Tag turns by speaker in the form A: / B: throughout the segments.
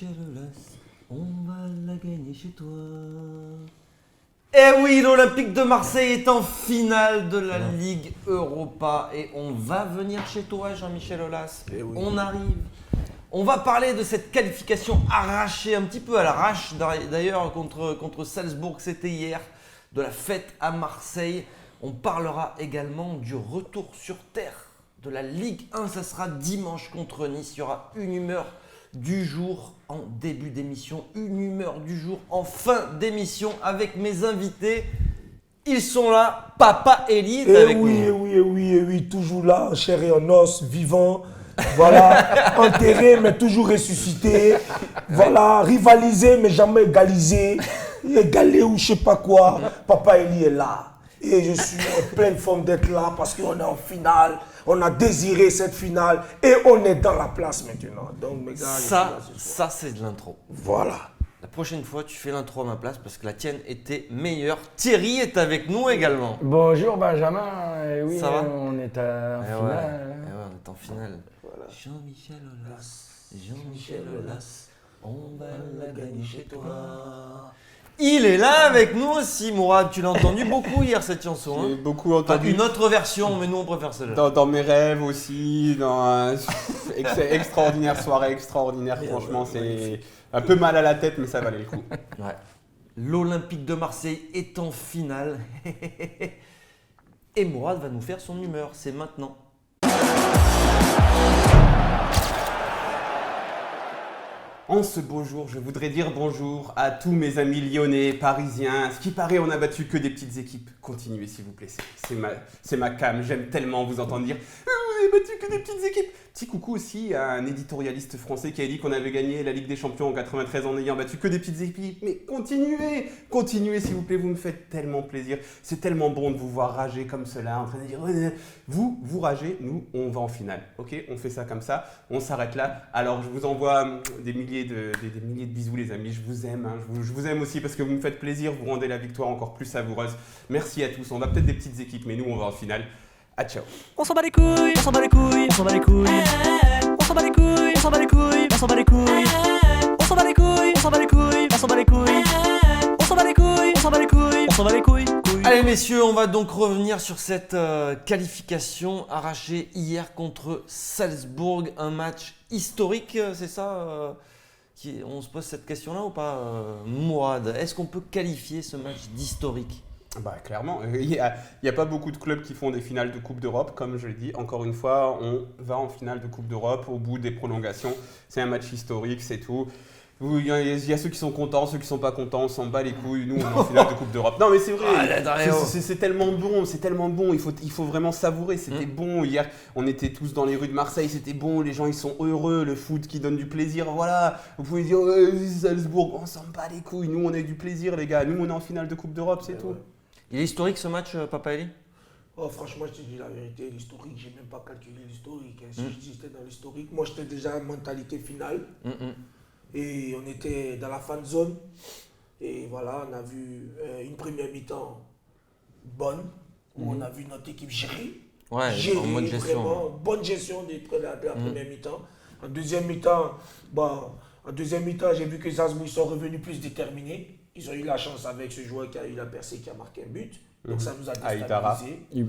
A: Jean-Michel Aulas, on va la gagner chez toi. Eh oui, l'Olympique de Marseille est en finale de la Ligue Europa et on va venir chez toi, Jean-Michel Aulas.
B: Eh oui.
A: On arrive. On va parler de cette qualification arrachée, un petit peu à l'arrache d'ailleurs contre Salzbourg, c'était hier, de la fête à Marseille. On parlera également du retour sur terre de la Ligue 1, ça sera dimanche contre Nice. Il y aura une humeur du jour en début d'émission, une humeur du jour en fin d'émission avec mes invités. Ils sont là, Papa Eli est avec nous.
B: Oui, toujours là, chair et en os, vivant. Voilà, enterré mais toujours ressuscité. Voilà, rivalisé mais jamais égalisé. Égalé ou je sais pas quoi. Papa Eli est là. Et je suis en pleine forme d'être là parce qu'on est en finale. On a désiré cette finale et on est dans la place maintenant. Donc, mes gars,
A: ça c'est de l'intro.
B: Voilà.
A: La prochaine fois, tu fais l'intro à ma place parce que la tienne était meilleure. Thierry est avec nous également.
C: Bonjour Benjamin. Et oui,
A: Ça va
C: on est en finale.
A: On est en finale. Voilà. Jean-Michel Aulas, on va la gagner chez toi. Il est là avec nous aussi, Mourad. Tu l'as entendu beaucoup hier cette chanson.
D: J'ai
A: Hein,
D: beaucoup entendu.
A: une autre version, mais nous on préfère celle-là.
D: Dans mes rêves aussi, dans extraordinaire soirée, extraordinaire. Franchement, c'est un peu mal à la tête, mais ça valait le coup.
A: Ouais. L'Olympique de Marseille est en finale. Et Mourad va nous faire son humeur. C'est maintenant.
D: En ce beau jour, je voudrais dire bonjour à tous mes amis lyonnais, parisiens. Ce qui paraît, on n'a battu que des petites équipes. Continuez s'il vous plaît, c'est ma came. J'aime tellement vous entendre dire « Vous n'avez battu que des petites équipes ». Petit coucou aussi à un éditorialiste français qui a dit qu'on avait gagné la Ligue des Champions en 93 en n'ayant battu que des petites équipes. Mais continuez s'il vous plaît, vous me faites tellement plaisir. C'est tellement bon de vous voir rager comme cela, en train de dire « Vous ragez, nous on va en finale ». Ok, on fait ça comme ça, on s'arrête là. Alors je vous envoie des milliers de bisous les amis, je vous aime, hein. Je vous aime aussi parce que vous me faites plaisir, vous rendez la victoire encore plus savoureuse. Merci à tous, on va peut-être des petites équipes mais nous on va en finale. Ah ciao.
E: On s'en bat les couilles, on s'en bat les couilles, on s'en bat les couilles. On s'en bat les couilles, on s'en bat les couilles, on s'en bat les couilles. On s'en bat les couilles, on s'en bat les couilles, on s'en bat les couilles. On s'en bat les couilles, on s'en bat les couilles, on s'en bat les couilles.
A: Allez messieurs, on va donc revenir sur cette qualification arrachée hier contre Salzbourg. Un match historique, c'est ça on se pose cette question-là ou pas Mourad, est-ce qu'on peut qualifier ce match d'historique ?
D: Bah clairement, il y a pas beaucoup de clubs qui font des finales de Coupe d'Europe, comme je l'ai dit. Encore une fois, on va en finale de Coupe d'Europe au bout des prolongations. C'est un match historique, c'est tout. Il y a ceux qui sont contents, ceux qui sont pas contents, on s'en bat les couilles, nous on est en finale de Coupe d'Europe. Non mais c'est vrai, c'est tellement bon, il faut vraiment savourer, c'était bon. Hier on était tous dans les rues de Marseille, c'était bon, les gens ils sont heureux, le foot qui donne du plaisir, voilà. Vous pouvez dire Salzbourg, on s'en bat les couilles, nous on a eu du plaisir les gars, nous on est en finale de Coupe d'Europe, c'est tout.
A: Ouais. Il est historique ce match, Papa Eli ?
B: Oh, franchement, je te dis la vérité, l'historique, j'ai même pas calculé l'historique. Si je dis que c'était dans l'historique, moi j'étais déjà en mentalité finale. Et on était dans la fan zone. Et voilà, on a vu une première mi-temps bonne, où on a vu notre équipe gérer.
A: Ouais, en mode gestion.
B: Vraiment, bonne gestion de la première mi-temps. En deuxième mi-temps, j'ai vu que Salzbourg sont revenus plus déterminés. Ils ont eu la chance avec ce joueur qui a eu la percée, qui a marqué un but. Donc ça nous a déstabilisés. Et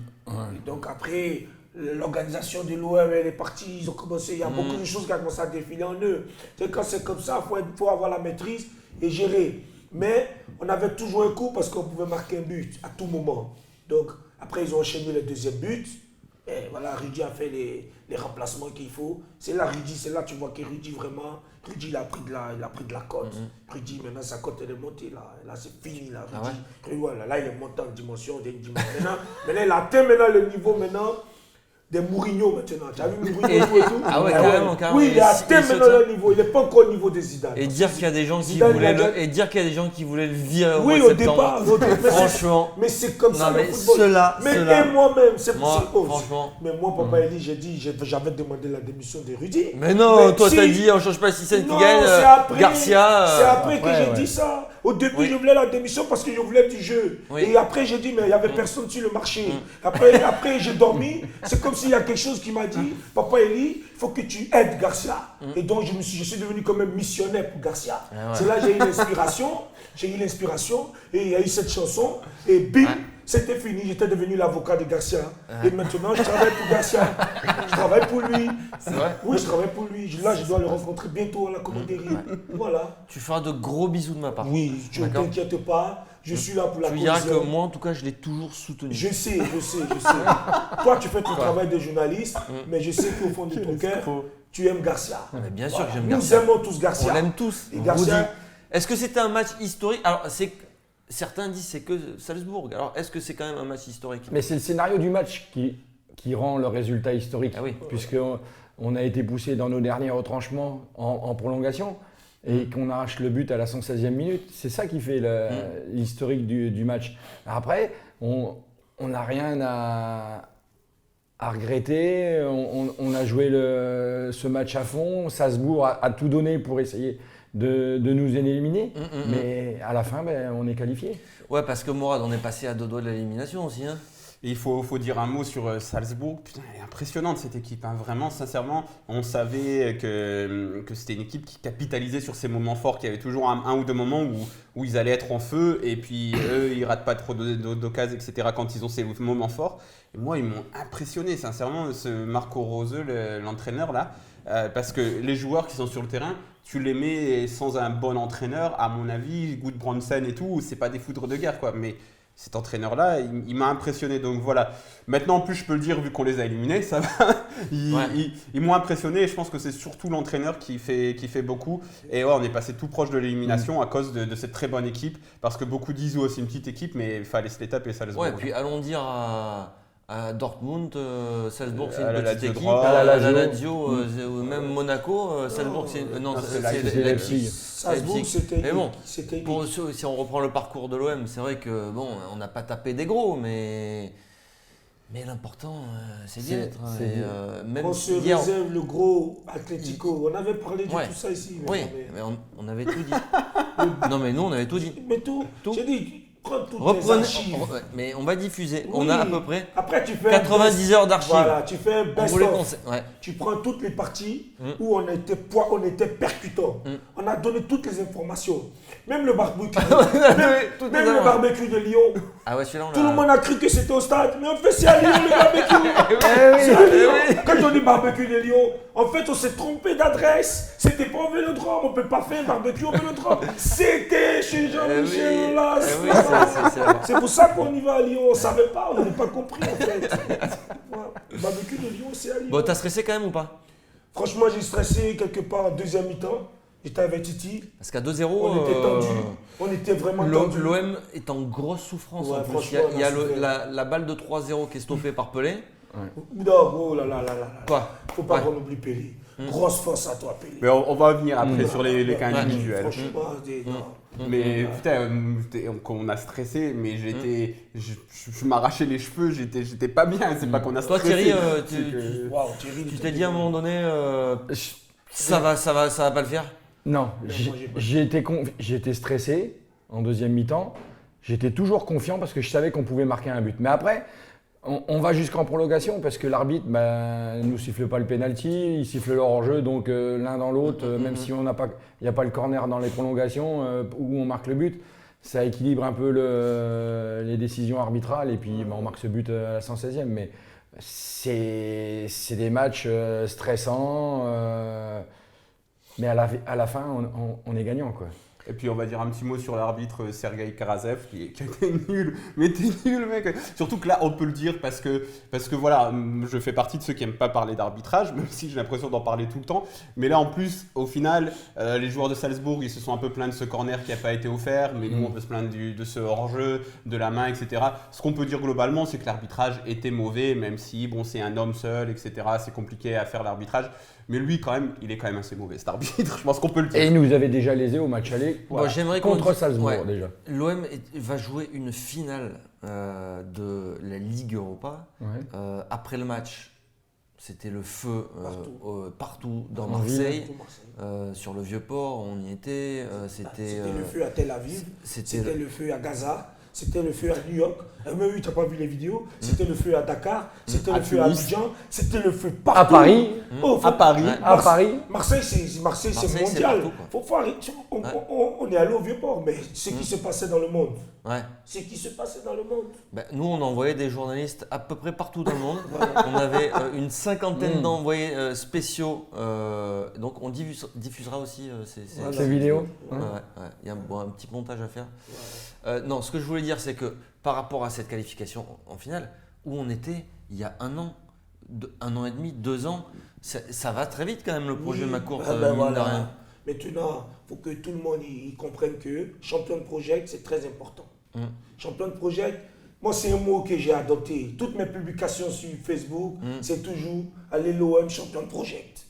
B: donc après, l'organisation de l'OM, elle est partie, ils ont commencé, il y a beaucoup de choses qui ont commencé à défiler en eux. Quand c'est comme ça, il faut avoir la maîtrise et gérer. Mais on avait toujours un coup parce qu'on pouvait marquer un but à tout moment. Donc après, ils ont enchaîné le deuxième but. Et voilà, Rudy a fait les remplacements qu'il faut. C'est là tu vois que Rudy vraiment, il a pris de la cote. Rudy, maintenant sa cote elle est montée là c'est fini là. Rudy, voilà, là il est monté en dimension. Maintenant il atteint le niveau maintenant des Mourinho maintenant. Tu as vu Mourinho et tout?
A: Ah ouais, carrément.
B: Oui, il a atteint maintenant le niveau. Il n'est pas encore au niveau des Zidane.
A: Et dire qu'il y a des gens qui voulaient le virer
B: au départ.
A: Franchement.
B: Mais c'est comme ça le football.
A: Ceux-là.
B: Moi-même, c'est
A: franchement.
B: Mais moi, Papa Eli, j'ai dit, j'avais demandé la démission de Rudy.
A: Mais non, toi t'as dit, on change pas Cissé, Pigalle, Garcia.
B: C'est après que j'ai dit ça. Au début, je voulais la démission parce que je voulais du jeu. Et après, j'ai dit, mais il n'y avait personne sur le marché. Après j'ai dormi. C'est comme s'il y a quelque chose qui m'a dit, Papa Eli, il faut que tu aides Garcia. Et donc, je suis devenu quand même missionnaire pour Garcia.
A: Ouais.
B: C'est là que j'ai eu l'inspiration. Et il y a eu cette chanson. Et bim, c'était fini. J'étais devenu l'avocat de Garcia. Et maintenant, je travaille pour Garcia. Je travaille pour lui.
A: C'est vrai?
B: Oui, je travaille pour lui. Là, je dois le rencontrer bientôt à la commanderie. Voilà.
A: Tu feras de gros bisous de ma part.
B: Oui, tu ne
A: D'accord.
B: t'inquiètes pas. Je suis là pour la
A: Tu lui diras que
B: cohésion.
A: moi, en tout cas, je l'ai toujours soutenu.
B: Je sais. Toi, tu fais ton travail de journaliste, mais je sais qu'au fond de ton cœur, tu aimes Garcia.
A: Mais bien sûr que j'aime
B: Nous
A: Garcia.
B: aimons tous Garcia.
A: On l'aime tous.
B: Et
A: On
B: Garcia-
A: vous dit. Est-ce que c'était un match historique? Alors, certains disent c'est que Salzbourg. Alors, est-ce que c'est quand même un match historique?
C: Mais c'est le scénario du match qui rend le résultat historique.
A: Ah oui.
C: Puisqu'on a été poussé dans nos derniers retranchements en prolongation et qu'on arrache le but à la 116e minute. C'est ça qui fait l'historique du match. Après, on n'a rien à regretter. On a joué ce match à fond. Salzbourg a tout donné pour essayer de nous éliminer. Mais à la fin, on est qualifié.
A: Ouais, parce que Morad, on est passé à deux doigts de l'élimination aussi. Hein.
D: Et il faut dire un mot sur Salzbourg. Putain, elle est impressionnante cette équipe. Hein. Vraiment, sincèrement, on savait que c'était une équipe qui capitalisait sur ces moments forts, qu'il y avait toujours un ou deux moments où ils allaient être en feu. Et puis eux, ils ratent pas trop d'occasions, etc. quand ils ont ces moments forts. Et moi, ils m'ont impressionné, sincèrement, ce Marco Rose, l'entraîneur là. Parce que les joueurs qui sont sur le terrain, tu les mets sans un bon entraîneur, à mon avis, Gudbranson et tout, c'est pas des foudres de guerre, quoi. Mais cet entraîneur-là, il m'a impressionné. Donc voilà. Maintenant, en plus, je peux le dire, vu qu'on les a éliminés, ça va. Ils m'ont impressionné et je pense que c'est surtout l'entraîneur qui fait beaucoup. Et ouais, on est passé tout proche de l'élimination à cause de cette très bonne équipe. Parce que beaucoup disent, c'est une petite équipe, mais il fallait se les taper, Salzbourg.
A: Ouais, et puis allons dire à Dortmund, Salzbourg c'est
D: à
A: une
D: la
A: petite
D: Lazio
A: équipe.
D: droit,
A: À la
C: Lazio.
A: Lazio, ou même Monaco, Salzbourg c'est. Non,
D: c'est
A: c'est
C: Leipzig.
B: Salzbourg,
A: Leipzig.
B: c'était
A: Mais bon,
B: c'était
A: si on reprend le parcours de l'OM, c'est vrai que bon, on n'a pas tapé des gros, mais l'important c'est d'y être.
C: c'est
A: Et,
C: d'y
A: même
B: on se
A: hier,
B: réserve le gros Atlético. On avait parlé de
A: Ouais.
B: tout ça ici.
A: oui,
B: mais-
A: mais on avait tout dit. Non mais nous on avait tout dit.
B: Mais tout.
A: Tout.
B: J'ai dit, prends toutes les
A: Reprenez,
B: archives.
A: mais on va diffuser.
B: Oui.
A: On a à peu près
B: Après, tu fais
A: 90 heures d'archives.
B: Voilà, tu fais un
A: On vous les
B: best-of.
A: conseille. Ouais.
B: Tu prends toutes les parties où on était percutant. On a donné toutes les informations. Même le barbecue.
A: Toutes
B: même
A: les
B: le
A: infos.
B: barbecue de Lyon.
A: Ah ouais, celui-là on
B: Tout le
A: l'a.
B: monde a cru que c'était au stade. Mais en fait, c'est à Lyon le barbecue.
A: Eh
B: C'est à Lyon. Quand on dit barbecue de Lyon, en fait, on s'est trompé d'adresse. C'était pas au Vélodrome. On peut pas faire un barbecue au Vélodrome. C'était chez Jean-Michel Aulas.
A: Eh oui, c'est là-bas.
B: C'est pour ça qu'on y va à Lyon. On savait pas, on n'avait pas compris en fait. Voilà. Le barbecue de Lyon, c'est à Lyon.
A: Bon, t'as stressé quand même ou pas?
B: Franchement, j'ai stressé quelque part en deuxième mi-temps. J'étais avec Titi.
A: Parce qu'à 2-0,
B: On était tendu. On était vraiment tendu.
A: l'OM est en grosse souffrance.
B: Ouais,
A: En plus.
B: franchement,
A: Il y a
B: on a souffert.
A: la balle de 3-0 qui est stoppée par Pelé.
B: Non, oh là là là là là.
A: Quoi?
B: Faut pas
A: Ouais.
B: qu'on oublie Pelé. Grosse force à toi, Pelé.
D: Mais on va revenir après sur les cas individuels.
B: Franchement, non.
D: Mais putain, on a stressé, mais je m'arrachais les cheveux, j'étais pas bien. C'est pas qu'on a
A: Toi,
D: stressé.
A: Thierry,
D: c'est que-
B: Waouh, Thierry,
A: tu t'es dit à un moment donné, ça va pas le faire?
C: Non,
B: moi, j'ai pas-
C: j'ai été stressé en deuxième mi-temps. J'étais toujours confiant parce que je savais qu'on pouvait marquer un but. Mais après, on va jusqu'en prolongation parce que l'arbitre ne nous siffle pas le penalty, il siffle le hors-jeu. Donc l'un dans l'autre, même si il n'y a pas le corner dans les prolongations où on marque le but, ça équilibre un peu les décisions arbitrales. Et puis on marque ce but à la 116e. Mais c'est des matchs stressants. Mais à la fin, on est gagnant, quoi.
D: Et puis on va dire un petit mot sur l'arbitre Sergueï Karasev qui a été nul. Mais t'es nul mec. Surtout que là on peut le dire parce que voilà, je fais partie de ceux qui n'aiment pas parler d'arbitrage, même si j'ai l'impression d'en parler tout le temps. Mais là en plus, au final, les joueurs de Salzbourg ils se sont un peu plaints de ce corner qui n'a pas été offert. Mais nous on peut se plaindre de ce hors-jeu, de la main, etc. Ce qu'on peut dire globalement c'est que l'arbitrage était mauvais, même si bon c'est un homme seul, etc. C'est compliqué à faire l'arbitrage. Mais lui, quand même, il est quand même assez mauvais, cet arbitre. Je pense qu'on peut le dire.
C: Et il nous avait déjà lésé au match aller
A: Bon, j'aimerais qu'on
C: contre
A: dise-
C: Salzbourg
A: ouais.
C: déjà.
A: L'OM va jouer une finale de la Ligue Europa.
C: Ouais.
A: Après le match, c'était le feu partout dans
C: En ville.
A: Marseille, sur le Vieux-Port, on y était. C'était
B: C'était le feu à Tel Aviv.
A: c'était
B: C'était le feu à Gaza. c'était le feu à New York. Mais oui, tu n'as pas vu les vidéos. C'était le feu à Dakar, c'était
D: À
B: le feu à
D: Tunis.
B: Abidjan, c'était le feu partout.
C: À Paris.
B: Oh,
D: À Paris.
C: À Paris.
B: Marseille, c'est
A: Marseille, c'est
B: mondial.
A: partout, quoi.
B: Faut arrêter. On est allé au Vieux-Port, mais ce qui se passait dans le monde.
A: Ouais.
B: Ce qui se passait dans le monde.
A: Ben, nous, on envoyait des journalistes à peu près partout dans le monde. On avait une cinquantaine d'envoyés spéciaux. Donc, on diffusera aussi
B: Voilà.
C: Ces vidéos.
A: Ouais, ouais. Il y a un petit montage à faire. Non, ce que je voulais dire, c'est que par rapport à cette qualification en finale, où on était il y a 1 an, 1 an et demi, 2 ans, ça va très vite quand même le projet
B: Oui,
A: McCourt,
B: ah ben
A: mine de
B: voilà.
A: rien.
B: Maintenant, il faut que tout le monde y comprenne que champion de project, c'est très important. Champion de project, moi, c'est un mot que j'ai adopté. Toutes mes publications sur Facebook, c'est toujours allez l'OM champion de project.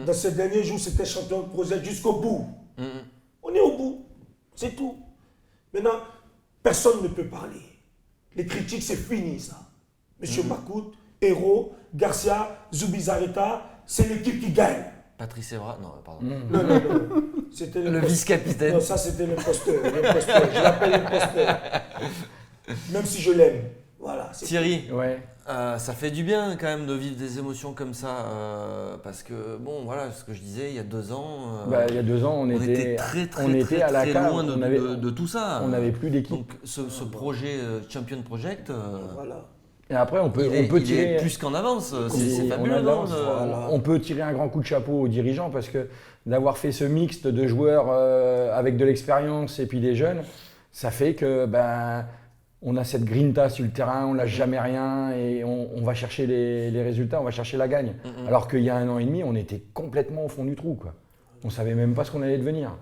B: Dans ces derniers jours, c'était champion de project jusqu'au bout. On est au bout. C'est tout. Maintenant, personne ne peut parler. Les critiques, c'est fini, ça. Monsieur Makout, Hérault, Garcia, Zubizarreta, c'est l'équipe qui gagne.
A: Patrice Evra, non, pardon.
B: Non. C'était
A: Le vice-capitaine.
B: Non, ça c'était l'imposteur. Je l'appelle l'imposteur. Même si je l'aime. Voilà. c'est-
A: Thierry,
C: Ouais.
A: ça fait du bien quand même de vivre des émotions comme ça. Parce que, bon, voilà, ce que je disais, il y a 2 ans,
C: Il y a 2 ans, on était
A: très
C: à la cave.
A: loin
C: On avait,
A: de tout ça.
C: on n'avait plus d'équipe.
A: Donc, ce projet Champion Project,
B: Voilà.
C: Et après, on peut
A: il est
C: tirer.
A: plus qu'en avance. C'est
C: on
A: fabuleux,
C: a de
A: non,
C: l'avance.
A: de-
C: On peut tirer un grand coup de chapeau aux dirigeants parce que d'avoir fait ce mixte de joueurs avec de l'expérience et puis des jeunes, ça fait que on a cette grinta sur le terrain, on lâche jamais rien et on va chercher les résultats, on va chercher la gagne. Alors qu'il y a 1 an et demi, on était complètement au fond du trou, quoi. On savait même pas ce qu'on allait devenir.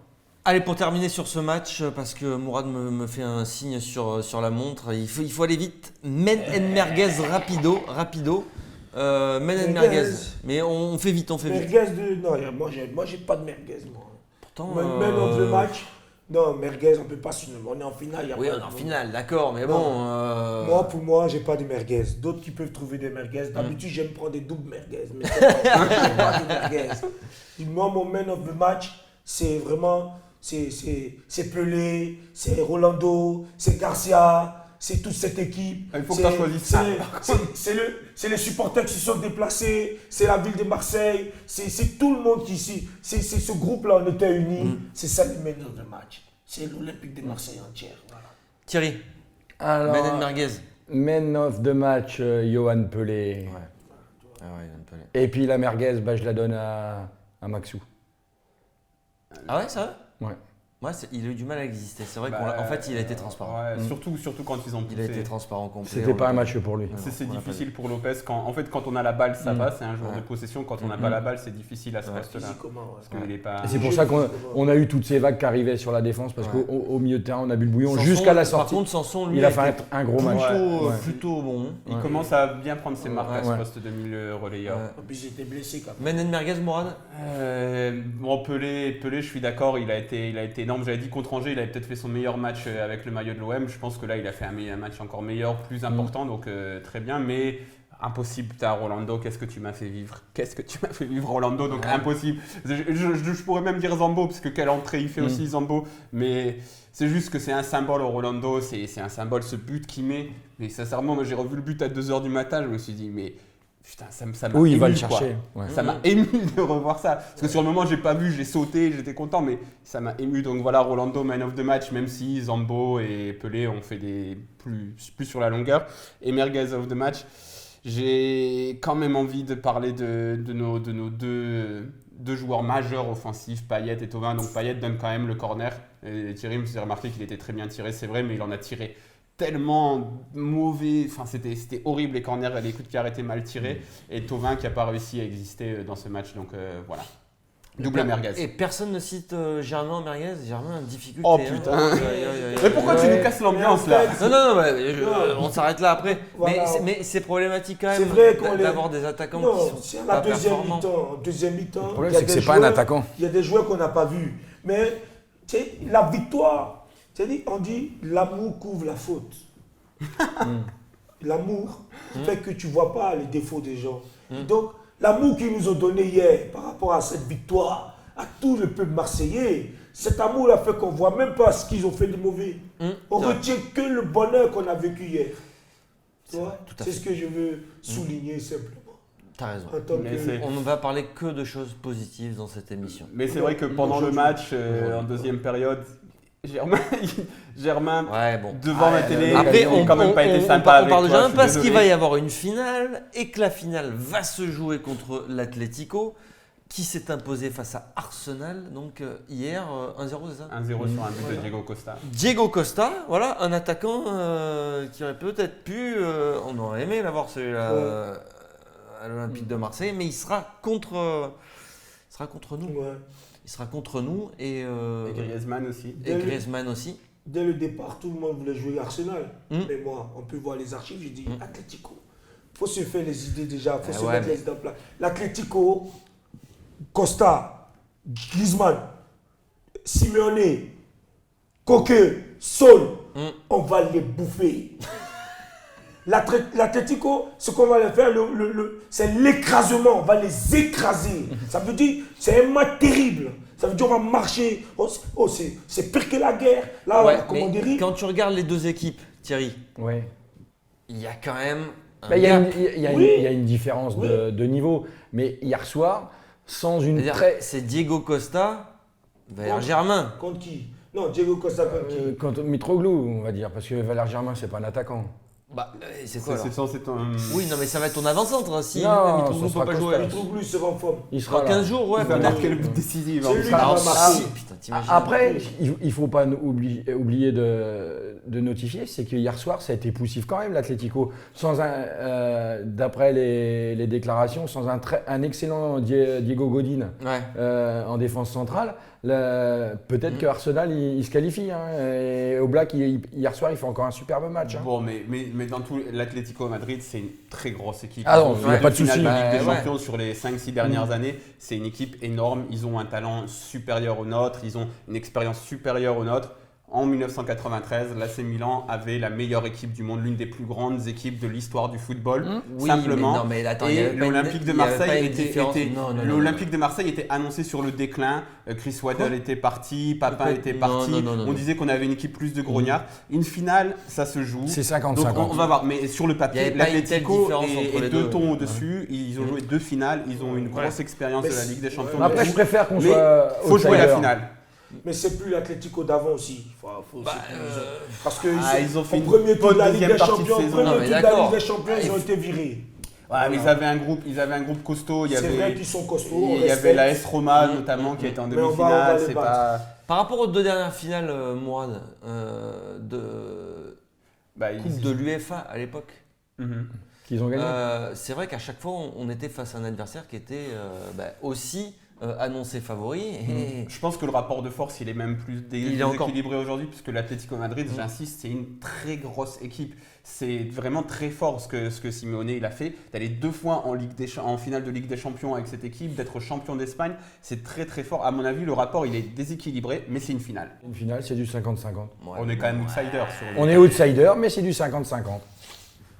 A: Allez, pour terminer sur ce match, parce que Mourad me fait un signe sur la montre, il faut aller vite. Men and Merguez rapido. Men and Merguez. Mais on fait vite.
B: Merguez de. Non, moi j'ai pas de merguez, moi.
A: Pourtant,
B: Man of the match. Non, merguez, on peut pas se. On est en finale. Y a
A: oui,
B: pas
A: on est en
B: de-
A: finale, d'accord, mais
B: Non.
A: bon.
B: Moi, pour moi, j'ai pas de merguez. D'autres qui peuvent trouver des merguez. D'habitude, j'aime prendre des doubles merguez. Mais j'ai pas de merguez. Moi, mon man of the match, c'est vraiment. C'est Pelé, c'est Rolando, c'est Garcia, c'est toute cette équipe.
D: Il faut que
B: C'est-
D: tu choisisses ça.
B: C'est les supporters qui se sont déplacés, c'est la ville de Marseille, c'est tout le monde qui ici. C'est ce groupe-là, on était unis. C'est ça le man of the match. C'est l'Olympique de Marseille entière. Voilà.
A: Thierry,
C: Alors,
A: Men and Merguez.
C: man of the match, Johan Pelé.
A: Ah ouais, il Pelé.
C: Et puis la merguez, je la donne à Maxou.
A: Ah ouais, c'est vrai?
C: Ouais.
A: Ouais, il a eu du mal à exister. C'est vrai qu'en fait, il a été transparent.
D: Ouais, surtout quand ils ont poussé.
A: Il a été transparent complet.
C: C'était pas un match pour lui.
D: C'est
A: on l'a pas
D: difficile pour Lopez. En fait, quand on a la balle, ça va, c'est un joueur
A: Ouais.
D: de possession. Quand on n'a pas la balle, c'est difficile à ce poste-là.
B: Physiquement, ouais.
D: Parce qu'il est pas.
C: Et c'est pour ça qu'on a eu toutes ces vagues qui arrivaient sur la défense parce
A: Ouais.
C: qu'au milieu de terrain, on a bu le bouillon
A: Sanson,
C: jusqu'à la
A: Par
C: sortie.
A: contre, Sanson, lui,
C: Il a fait
A: été
C: un gros match. Ouais.
A: plutôt bon.
D: Il commence à bien prendre ses marques à ce
C: Ouais.
D: poste de milieu relayeur.
A: Ouais.
B: En plus, j'étais blessé quand même.
A: Men and Merguez, Mourad?
D: Bon, Pelé, je suis d'accord, il a été énorme. J'avais dit contre Angers, il avait peut-être fait son meilleur match avec le maillot de l'OM. Je pense que là, il a fait un match encore meilleur, plus important, donc très bien. Mais impossible, t'as Rolando, qu'est-ce que tu m'as fait vivre? Qu'est-ce que tu m'as fait vivre, Rolando? Donc impossible. Je pourrais même dire Zambo, parce que quelle entrée il fait aussi, Zambo. Mais c'est juste que c'est un symbole, Rolando, c'est un symbole, ce but qu'il met. Mais sincèrement, moi j'ai revu le but à 2h du matin, je me suis dit, mais putain, ça m'a
C: Oui, il va
D: ému,
C: le chercher.
D: quoi.
C: Ouais.
D: Ça m'a ému de revoir ça. Parce que sur le moment, j'ai pas vu, j'ai sauté, j'étais content, mais ça m'a ému. Donc voilà, Rolando, man of the match, même si Zambo et Pelé ont fait des plus sur la longueur. Et Merguez of the match. J'ai quand même envie de parler de nos deux joueurs majeurs offensifs, Payet et Thauvin. Donc Payet donne quand même le corner. Et Thierry, vous avez remarqué qu'il était très bien tiré, c'est vrai, mais il en a tiré tellement mauvais. Enfin, c'était horrible les corners, les coups de pied arrêtés mal tirés. Et Thauvin qui n'a pas réussi à exister dans ce match. Donc voilà. Double merguez.
A: Et personne ne cite Germain Merguez. Germain, difficulté.
D: Oh
A: hein.
D: putain.
A: Aïe, aïe, aïe,
D: Mais pourquoi tu
C: Ouais.
D: nous casses l'ambiance là?
A: Non, on s'arrête là après.
B: Voilà.
A: Mais c'est problématique quand
B: C'est
A: même
B: vrai qu'on
A: d'avoir des attaquants
B: Non,
A: qui sont
B: c'est
A: pas
B: la deuxième
A: performants.
B: mi-temps. En deuxième mi-temps,
C: Le problème,
B: il y a
C: c'est que
B: des
C: c'est pas un
B: joueurs-
C: attaquant.
B: Il y a des joueurs qu'on n'a pas vus. Mais tu sais, la victoire, on dit l'amour couvre la faute. L'amour fait que tu ne vois pas les défauts des gens. Et donc, l'amour qu'ils nous ont donné hier par rapport à cette victoire, à tout le peuple marseillais. Cet amour a fait qu'on ne voit même pas ce qu'ils ont fait de mauvais. On retient que le bonheur qu'on a vécu hier. Tu vois,
A: tout à
B: c'est
A: fait.
B: ce que je veux souligner simplement.
A: T'as raison.
B: En tant
D: Mais
B: que-
D: c'est-
A: On ne va parler que de choses positives dans cette émission.
D: Mais c'est vrai que pendant le match, en deuxième période, Germain
A: Ouais, bon.
D: devant la télé,
A: Après,
D: il
A: on,
D: n'a quand même pas été
A: on
D: sympa
A: par- on
D: avec
A: parle de
D: toi,
A: Germain
D: je suis
A: parce qu'il
D: désolé.
A: va y avoir une finale et que la finale va se jouer contre l'Atlético qui s'est imposé face à Arsenal donc hier 1-0, c'est ça
D: 1-0 sur un but de Diego Costa.
A: Diego Costa, voilà, un attaquant qui aurait peut-être pu, on aurait aimé l'avoir celui-là à l'Olympique de Marseille, mais il sera contre nous.
B: Ouais.
A: Il sera contre nous et
D: Griezmann aussi.
A: Griezmann aussi.
B: Dès le départ, tout le monde voulait jouer Arsenal.
A: Hmm.
B: Mais moi, on peut voir les archives, j'ai dit Atlético. Il faut se faire les idées déjà, il faut se
A: ouais,
B: mettre
A: mais-
B: les idées en place. L'Atlético, Costa, Griezmann, Simeone, Coque, Sol, on va les bouffer. L'Atlético, ce qu'on va les faire, c'est l'écrasement, on va les écraser. Ça veut dire, c'est un match terrible. Ça veut dire, on va marcher. Oh, c'est pire que la guerre. Là,
A: Ouais,
B: comment
A: mais
B: dire
A: quand tu regardes les deux équipes, Thierry,
C: Ouais.
A: il y a quand même un
C: Bah, il y a
A: gap.
C: il y a une différence de niveau. Mais hier soir, sans une
A: C'est-à-dire,
C: très.
A: c'est Diego Costa vers Germain.
B: Contre qui? Non, Diego Costa contre qui?
C: Contre Mitroglou, on va dire, parce que Valère Germain, c'est pas un attaquant.
A: Bah, c'est quoi alors
D: C'est censé être un.
A: Oui, non, mais ça va être ton avant-centre si
C: Non,
A: Mitroglou
C: ce
A: ne
C: sera
A: peut pas
C: Costa.
A: jouer.
B: Mitroglou sera en forme.
C: Il sera
A: Dans
C: là.
A: 15 jours, ouais,
D: Il va
A: peut-être.
D: marquer le but décisif.
B: C'est lui qui
A: Alors,
B: va marquer.
A: putain, t'imagines.
C: Après, il ne faut pas oublier de notifier, c'est que hier soir, ça a été poussif quand même, l'Atlético. D'après les déclarations, sans un excellent Diego Godin
A: Ouais.
C: en défense centrale, peut-être que Arsenal il se qualifie. Hein, et Oblak, hier soir, il fait encore un superbe match. Hein.
D: Bon, mais dans tout, l'Atlético Madrid, c'est une très grosse équipe.
C: Ah non,
D: Ils
C: il
D: ont
C: y a
D: fait
C: pas de
D: deux finales
C: souci.
D: de Ligue des
A: Ouais.
D: Champions sur les 5-6 dernières années. C'est une équipe énorme. Ils ont un talent supérieur au nôtre. Ils ont une expérience supérieure au nôtre. En 1993, l'AC Milan avait la meilleure équipe du monde, l'une des plus grandes équipes de l'histoire du football.
A: Oui,
D: simplement.
A: mais non, mais attends, il y
D: Et
A: avait pas
D: l'Olympique
A: une-
D: de
A: il y avait pas
D: Marseille
A: une différence. Non,
D: l'Olympique de Marseille était annoncé sur le déclin. Chris Waddle était parti, Papin était parti.
A: non.
D: On disait qu'on avait une équipe plus de grognards. Une finale, ça se joue.
C: C'est
D: Donc
C: 50-50.
D: on va voir, mais sur le
A: Il y
D: papier,
A: avait pas une telle
D: l'Atlético
A: différence entre les
D: est deux
A: deux.
D: tons au-dessus. Ils ont joué deux finales, ils ont une grosse expérience
B: Mais
D: de la
B: c'est-
D: Ligue des Champions.
B: ouais,
C: Après, je préfère qu'on
D: mais
C: soit.
D: faut jouer la
C: outsider.
D: finale.
B: Mais c'est plus l'Atlético d'avant aussi. Parce que
D: ils ont fait
B: au
D: une
B: premier tour de la
D: bonne
B: Ligue des
D: deuxième partie de
B: Champions,
D: saison.
A: Non, mais
B: premier tour de la
A: d'accord.
B: Ligue des Champions, ils ont
A: il
B: été virés.
D: Ouais, mais ils avaient un groupe costaud. Il y
B: C'est vrai
D: avait,
B: qu'ils sont costauds. on
D: il y avait
B: respecte.
D: la S Roma notamment qui était en
B: Mais on va
D: demi-finale.
B: les
D: C'est
B: battre.
D: pas.
A: Par rapport aux deux dernières finales, Mourad, de
D: Bah,
A: Coupe de l'UEFA à l'époque,
D: Mhm.
C: Qu'ils ont gagné.
A: c'est vrai qu'à chaque fois, on était face à un adversaire qui était aussi annoncé favori. Et
D: Je pense que le rapport de force, il est même plus
A: Il est encore-
D: déséquilibré aujourd'hui, puisque l'Atlético Madrid, j'insiste, c'est une très grosse équipe. C'est vraiment très fort ce que Simeone il a fait. D'aller 2 fois en finale de Ligue des Champions avec cette équipe, d'être champion d'Espagne, c'est très très fort. À mon avis, le rapport, il est déséquilibré, mais c'est une finale.
C: Une finale, c'est du 50-50.
A: Ouais,
D: On est quand même outsider sur le...
C: On est outsider, mais c'est du 50-50.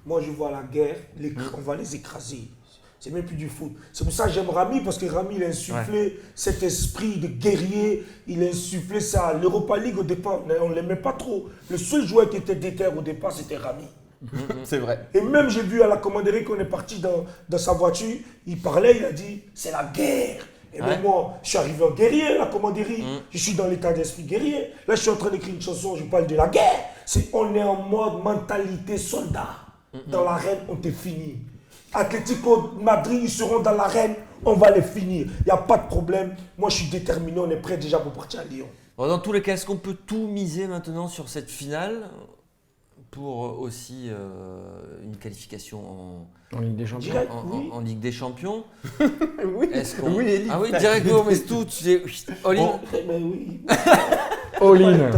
B: Moi, je vois la guerre, on va les écraser. C'est même plus du foot. C'est pour ça que j'aime Rami, parce que Rami, il a insufflé cet esprit de guerrier. Il a insufflé ça. L'Europa League, au départ, on ne l'aimait pas trop. Le seul joueur qui était déter au départ, c'était Rami.
D: C'est vrai.
B: Et même, j'ai vu à la commanderie qu'on est parti dans sa voiture, il parlait, il a dit, c'est la guerre. Et
A: Ouais.
B: même moi, je suis arrivé en guerrier à la commanderie. Je suis dans l'état d'esprit guerrier. Là, je suis en train d'écrire une chanson, je parle de la guerre. On est en mode mentalité soldat. Dans l'arène, on t'est fini. Atlético Madrid, ils seront dans l'arène, on va les finir. Il n'y a pas de problème. Moi, je suis déterminé, on est prêt déjà pour partir à Lyon.
A: Bon, dans tous les cas, est-ce qu'on peut tout miser maintenant sur cette finale pour aussi une qualification
C: En Ligue des Champions.
B: Direct, oui.
A: en Ligue des Champions?
D: Oui,
A: Est-ce qu'on...
D: oui, Elie.
A: Ah oui, direct, on met tout. Tu sais, all in.
B: Bon, mais oui.
C: All-in.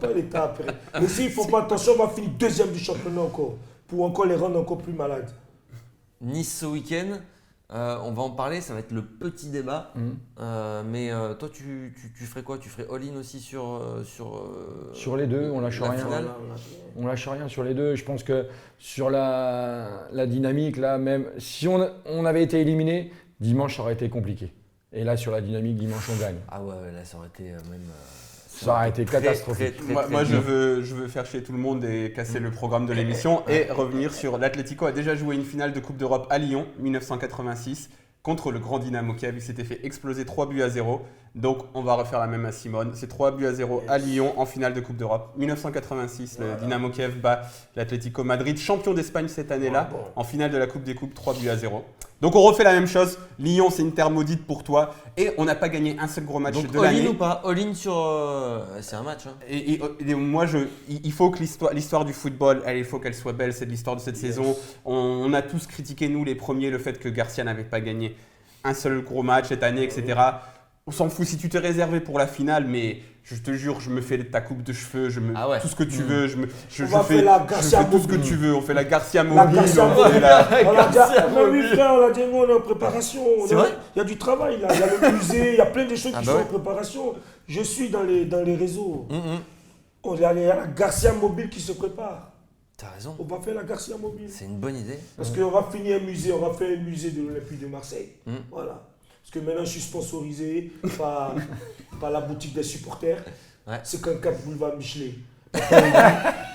B: Pas l'état après. Mais s'ils ne font pas attention, on va finir deuxième du championnat encore. Pour encore les rendre encore plus malades.
A: Nice ce week-end, on va en parler, ça va être le petit débat. Mais toi, tu ferais quoi? Tu ferais all-in aussi sur
C: Sur les deux, on lâche
A: la
C: rien.
A: finale?
C: On lâche rien sur les deux. Je pense que sur la dynamique, là, même si on avait été éliminé, dimanche, ça aurait été compliqué. Et là, sur la dynamique, dimanche, on gagne.
A: Ah ouais, là, ça aurait été même.
C: Ça aurait été catastrophique.
D: Moi, je veux faire chier tout le monde et casser le programme de l'émission et revenir sur l'Atlético a déjà joué une finale de Coupe d'Europe à Lyon, 1986, contre le grand Dynamo Kiev. Il s'était fait exploser 3-0. Donc, on va refaire la même à Simone. C'est 3-0 à Lyon en finale de Coupe d'Europe. 1986, le Dynamo Kiev bat l'Atlético Madrid, champion d'Espagne cette année-là, en finale de la Coupe des Coupes, 3-0. Donc, on refait la même chose. Lyon, c'est une terre maudite pour toi. Et on n'a pas gagné un seul gros match
A: Donc,
D: de l'année.
A: all-in ou pas? All-in sur. C'est un match. Hein.
D: Et moi, il faut que l'histoire du football, il faut qu'elle soit belle. C'est de l'histoire de cette saison. On a tous critiqué, nous, les premiers, le fait que Garcia n'avait pas gagné un seul gros match cette année, etc. On s'en fout si tu t'es réservé pour la finale, mais je te jure, je me fais ta coupe de cheveux, tout ce que tu veux, je fais tout ce que tu veux. On fait la Garcia mobile.
B: La Garcia mobile.
A: Garcia
B: Oui, frère, on l'a dit, on est en préparation.
A: C'est vrai?
B: Il y a du travail là, il y a le musée, il y a plein de choses qui sont
A: ouais.
B: en préparation. Je suis dans les réseaux. Il y a la Garcia mobile qui se prépare.
A: T'as raison.
B: On va faire la Garcia mobile.
A: C'est une bonne idée.
B: Parce qu'on va finir un musée, on va faire un musée de l'Olympique de Marseille. Voilà. Parce que maintenant, je suis sponsorisé par la boutique des supporters.
A: Ouais.
B: C'est qu'un 4 boulevard Michelet.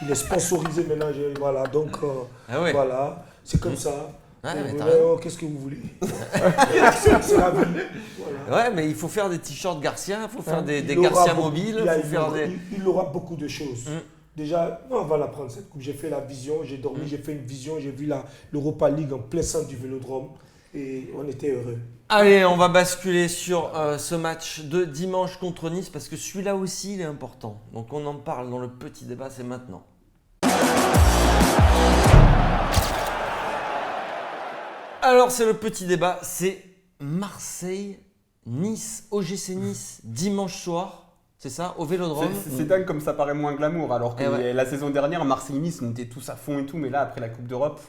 B: Il est sponsorisé maintenant. Voilà, donc voilà, c'est comme ça.
A: Ouais, mais t'as raison.
B: Qu'est-ce que vous voulez? C'est la vie. Voilà.
A: Ouais, mais il faut faire des t-shirts Garcia, il faut faire des
B: Il aura
A: Garcia
B: beaucoup-
A: mobiles,
B: il aura beaucoup de choses. Déjà, on va la prendre cette coupe. J'ai fait la vision, j'ai dormi, j'ai fait une vision, j'ai vu l'Europa League en plein centre du Vélodrome et on était heureux.
A: Allez, on va basculer sur ce match de dimanche contre Nice parce que celui-là aussi il est important. Donc on en parle dans le petit débat, c'est maintenant. Alors c'est le petit débat, c'est Marseille-Nice, OGC Nice, dimanche soir. C'est ça, au Vélodrome.
D: C'est dingue comme ça paraît moins glamour, alors que
A: ouais.
D: la saison dernière, Marseille-Nice, on était tous à fond et tout, mais là, après la Coupe d'Europe,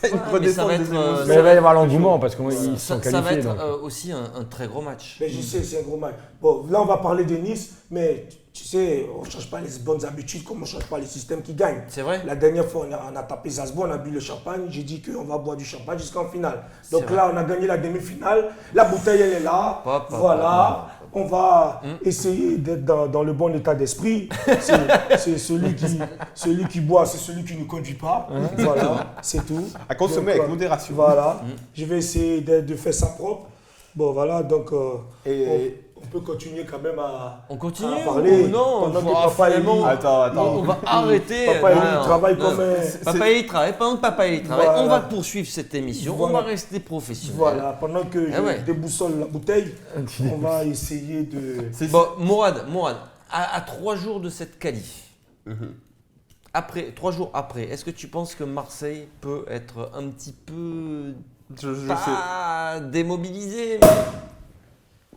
D: t'as une
A: Ouais, mais ça
D: redescente
A: va
D: des
A: être,
D: émotions.
C: Mais il va y avoir l'engouement parce qu'ils sont
A: Ça va
C: qualifiés.
A: être
C: donc.
A: aussi un très gros match.
B: Mais je sais, c'est un gros match. Bon, là, on va parler de Nice, mais tu sais, on ne change pas les bonnes habitudes comme on ne change pas les systèmes qui gagnent.
A: C'est vrai.
B: La dernière fois, on a tapé Salzbourg, on a bu le champagne. J'ai dit qu'on va boire du champagne jusqu'en finale. Donc
A: C'est
B: là, on a gagné la demi-finale. La bouteille, elle est là. Voilà. On va essayer d'être dans le bon état d'esprit. C'est celui qui boit, c'est celui qui ne conduit pas. Voilà, c'est tout.
D: À consommer
B: Donc,
D: avec modération.
B: Voilà. Je vais essayer de faire ça propre. Bon, voilà, donc on peut continuer quand même à parler.
A: Ou non,
B: pendant
A: faut
B: que Papa Eli,
A: finalement-
D: Attends.
A: On va arrêter.
B: Papa Eli
A: Non,
B: travaille
A: non.
B: comme un...
A: Papa Eli travaille. Pendant que Papa Eli travaille,
B: Voilà.
A: on va poursuivre cette émission.
B: Voilà.
A: On va rester professionnel.
B: Voilà, pendant que je
A: ouais.
B: déboussole la bouteille, on va essayer de...
A: Bon, Mourad, à 3 jours de cette qualif, 3 jours après, est-ce que tu penses que Marseille peut être un petit peu pas démobilisé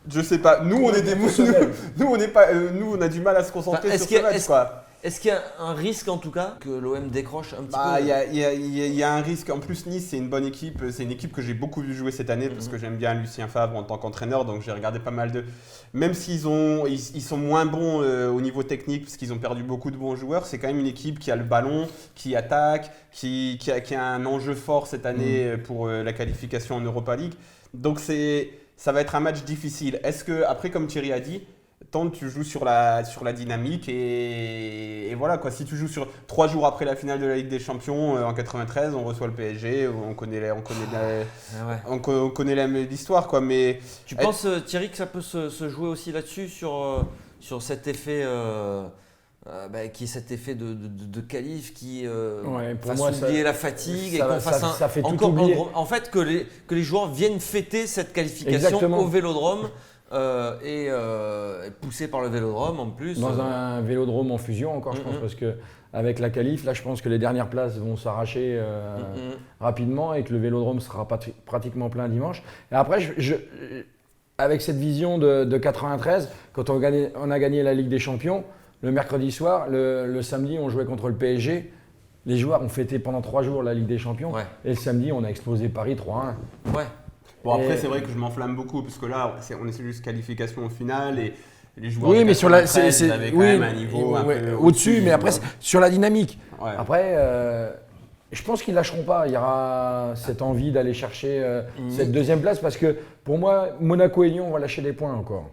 D: Je sais pas. Nous, on est des nous, on a du mal à se concentrer
A: Enfin, est-ce
D: sur ce
A: qu'il y a-
D: match, quoi.
A: Est-ce qu'il y a un risque en tout cas que l'OM décroche un petit
D: Bah,
A: peu
D: il y a un risque. En plus, Nice, c'est une bonne équipe. C'est une équipe que j'ai beaucoup vu jouer cette année parce que j'aime bien Lucien Favre en tant qu'entraîneur. Donc, j'ai regardé pas mal de. Même s'ils ils sont moins bons au niveau technique parce qu'ils ont perdu beaucoup de bons joueurs, c'est quand même une équipe qui a le ballon, qui attaque, qui a un enjeu fort cette année pour la qualification en Europa League. Donc, ça va être un match difficile. Est-ce que, après, comme Thierry a dit, tant tu joues sur la dynamique et voilà quoi. Si tu joues sur 3 jours après la finale de la Ligue des Champions en 93, on reçoit le PSG, on connaît l'histoire quoi. Mais
A: Tu penses Thierry que ça peut se jouer aussi là-dessus sur cet effet qui est cet effet de qualif qui
C: pour
A: fasse
C: moi,
A: oublier
C: ça-
A: la fatigue et
C: ça-
A: qu'on fasse
C: ça fait tout
A: encore
C: oublier.
A: en fait que les joueurs viennent fêter cette qualification
C: Exactement.
A: au Vélodrome et poussés par le Vélodrome en plus.
C: Dans un vélodrome en fusion encore, je pense, parce que avec la qualif, là, je pense que les dernières places vont s'arracher rapidement et que le vélodrome sera pratiquement plein dimanche. Et après, avec cette vision de 93, quand on a gagné la Ligue des Champions, le mercredi soir, le samedi, on jouait contre le PSG. Les joueurs ont fêté pendant 3 jours la Ligue des Champions.
A: Ouais.
C: Et le samedi, on a explosé Paris 3-1.
A: Ouais.
D: bon après
C: Et-
D: c'est vrai que je m'enflamme beaucoup parce que là on est juste qualification au final et les joueurs
C: Oui,
D: de
C: mais sur la,
D: 93, ils avaient quand même un niveau un peu
C: au-dessus, mais après
D: tu vois.
C: sur la dynamique.
D: Ouais.
C: Après, Je pense qu'ils lâcheront pas. Il y aura cette envie d'aller chercher cette deuxième place parce que pour moi, Monaco et Lyon vont lâcher des points encore.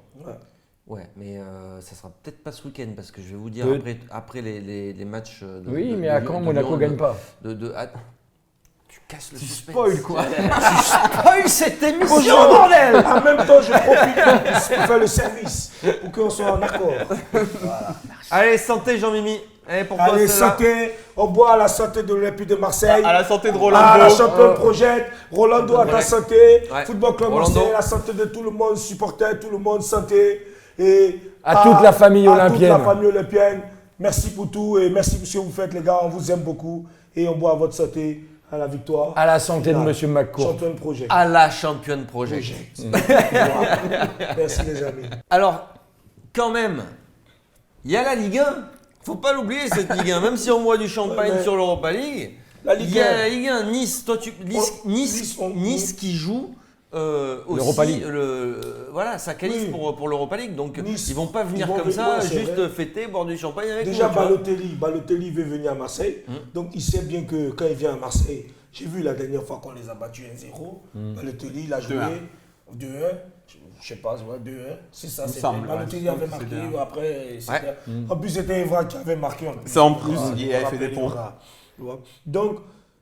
A: Ouais, mais ça sera peut-être pas ce week-end parce que je vais vous dire après les matchs.
C: Oui, mais à quand Monaco ne gagne pas
A: Tu casses le
D: Tu
A: suspense.
D: spoil quoi.
A: Spoil cette émission,
B: Bonjour.
A: bordel.
B: En même temps, je profite pour faire le service, pour qu'on soit en accord.
A: Allez, santé Jean-Mimi. Allez, pourquoi
B: Allez,
A: celle-là
B: santé, on boit à la santé de l'Olympique de Marseille.
D: À la santé de
B: Ah,
D: Rolando.
B: la championne projette, Rolando à ta santé,
A: Ouais.
B: Football Club
A: Rolando.
B: Marseille, la santé de tout le monde, supporter, tout le monde, santé. Et
C: À toute la famille olympienne.
B: À toute la famille olympienne. Merci pour tout et merci pour ce que vous faites, les gars. On vous aime beaucoup et on boit à votre santé, à la victoire.
C: À la santé de
B: Ah,
C: Monsieur McCourt.
B: Championne project.
A: À la championne projet.
B: Merci les amis.
A: Alors, quand même, il y a la Ligue 1. Faut pas l'oublier cette Ligue 1. Même si on boit du champagne
B: Ouais.
A: sur l'Europa League,
B: La Ligue
A: il y a
B: 1.
A: la Ligue 1. Nice, Nice qui joue
C: L'Europa
A: aussi.
C: League.
A: Voilà, ça qualifie
B: Oui.
A: pour l'Europa League. Donc
B: Nice,
A: ils vont pas venir
B: ils vont
A: comme
B: venir,
A: ça,
B: ouais, c'est
A: juste
B: vrai.
A: fêter, boire du champagne avec
B: Déjà,
A: nous. tu vois.
B: Balotelli veut venir à Marseille. Donc, il sait bien que quand il vient à Marseille, j'ai vu la dernière fois qu'on les a battus 1-0. Balotelli, il a joué 2-1. Je sais pas, ouais, 2-1. C'est ça, c'est
D: semble,
B: Balotelli
D: ouais,
B: avait
D: c'est
B: marqué.
D: bien.
B: Après, c'était. En plus, c'était Evra qui avait marqué. En plus.
D: C'est en plus,
B: Ouais,
D: il
B: on
D: avait fait
B: rappelle
D: des ponts.
B: Evra, tu vois. Donc,